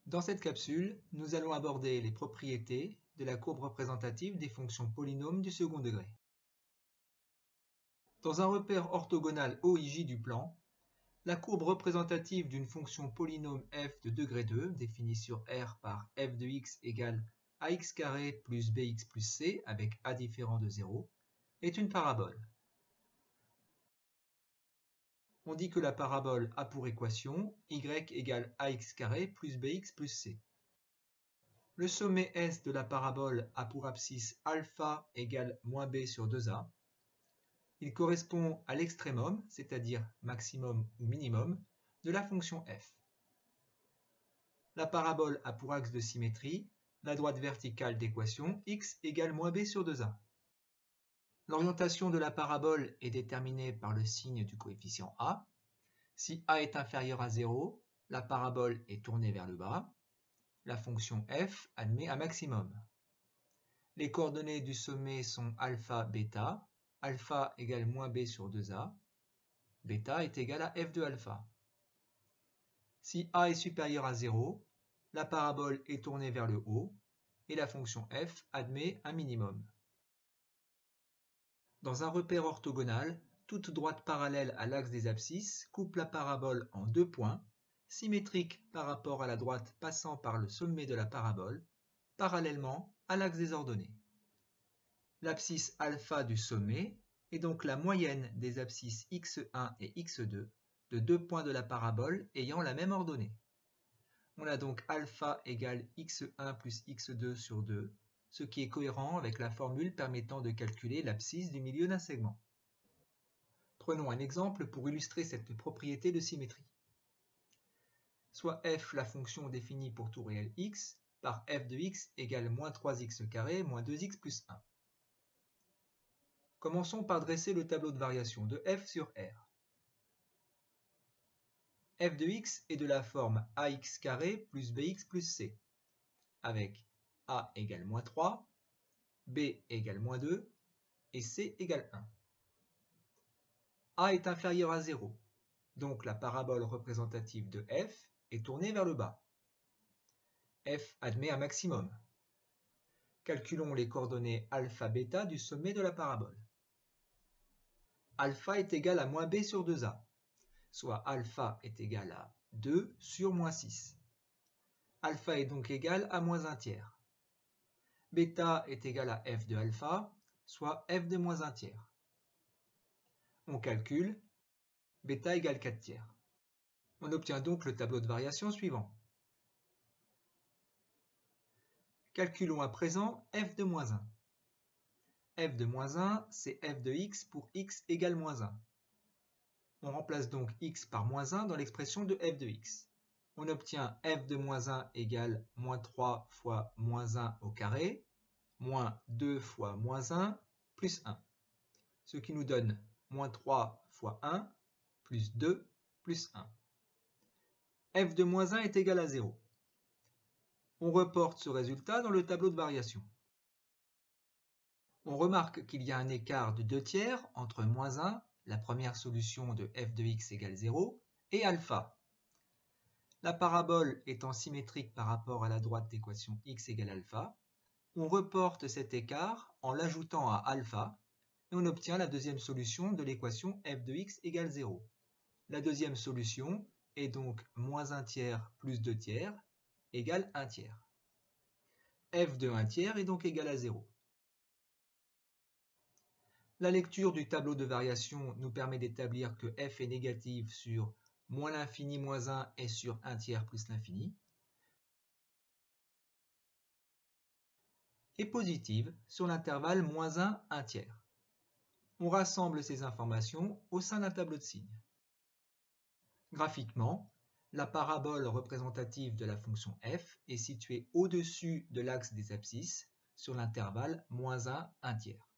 Dans cette capsule, nous allons aborder les propriétés de la courbe représentative des fonctions polynômes du second degré. Dans un repère orthogonal OIJ du plan, la courbe représentative d'une fonction polynôme f de degré 2, définie sur R par f de x égale ax carré plus bx plus c avec a différent de 0, est une parabole. On dit que la parabole a pour équation y égale ax carré plus bx plus c. Le sommet S de la parabole a pour abscisse alpha égale moins b sur 2a. Il correspond à l'extrémum, c'est-à-dire maximum ou minimum, de la fonction f. La parabole a pour axe de symétrie la droite verticale d'équation x égale moins b sur 2a. L'orientation de la parabole est déterminée par le signe du coefficient a. Si a est inférieur à 0, la parabole est tournée vers le bas. La fonction f admet un maximum. Les coordonnées du sommet sont alpha, bêta. Alpha égale moins b sur 2a. Bêta est égal à f de alpha. Si a est supérieur à 0, la parabole est tournée vers le haut et la fonction f admet un minimum. Dans un repère orthogonal, toute droite parallèle à l'axe des abscisses coupe la parabole en deux points, symétriques par rapport à la droite passant par le sommet de la parabole, parallèlement à l'axe des ordonnées. L'abscisse alpha du sommet est donc la moyenne des abscisses x1 et x2 de deux points de la parabole ayant la même ordonnée. On a donc alpha égale x1 plus x2 sur 2, ce qui est cohérent avec la formule permettant de calculer l'abscisse du milieu d'un segment. Prenons un exemple pour illustrer cette propriété de symétrie. Soit f la fonction définie pour tout réel x par f de x égale moins 3x carré moins 2x plus 1. Commençons par dresser le tableau de variation de f sur R. f de x est de la forme ax carré plus bx plus c, avec a égale moins 3, b égale moins 2 et c égale 1. A est inférieur à 0, donc la parabole représentative de f est tournée vers le bas. F admet un maximum. Calculons les coordonnées alpha bêta du sommet de la parabole. Alpha est égal à moins b sur 2a, soit alpha est égal à 2 sur moins 6. Alpha est donc égal à moins 1 tiers. Bêta est égal à f de alpha, soit f de moins 1 tiers. On calcule, bêta égale 4 tiers. On obtient donc le tableau de variation suivant. Calculons à présent f de moins 1. f de moins 1, c'est f de x pour x égale moins 1. On remplace donc x par moins 1 dans l'expression de f de x. On obtient f de moins 1 égale moins 3 fois moins 1 au carré, moins 2 fois moins 1, plus 1. Ce qui nous donne moins 3 fois 1, plus 2, plus 1. f de moins 1 est égal à 0. On reporte ce résultat dans le tableau de variation. On remarque qu'il y a un écart de 2 tiers entre moins 1, la première solution de f de x égale 0, et alpha. La parabole étant symétrique par rapport à la droite d'équation x égale alpha, on reporte cet écart en l'ajoutant à alpha, et on obtient la deuxième solution de l'équation f de x égale 0. La deuxième solution est donc moins 1 tiers plus 2 tiers égale 1 tiers. f de 1 tiers est donc égal à 0. La lecture du tableau de variation nous permet d'établir que f est négative sur moins l'infini moins 1 et sur 1 tiers plus l'infini, et positive sur l'intervalle moins 1, 1 tiers. On rassemble ces informations au sein d'un tableau de signes. Graphiquement, la parabole représentative de la fonction f est située au-dessus de l'axe des abscisses sur l'intervalle moins 1, 1 tiers.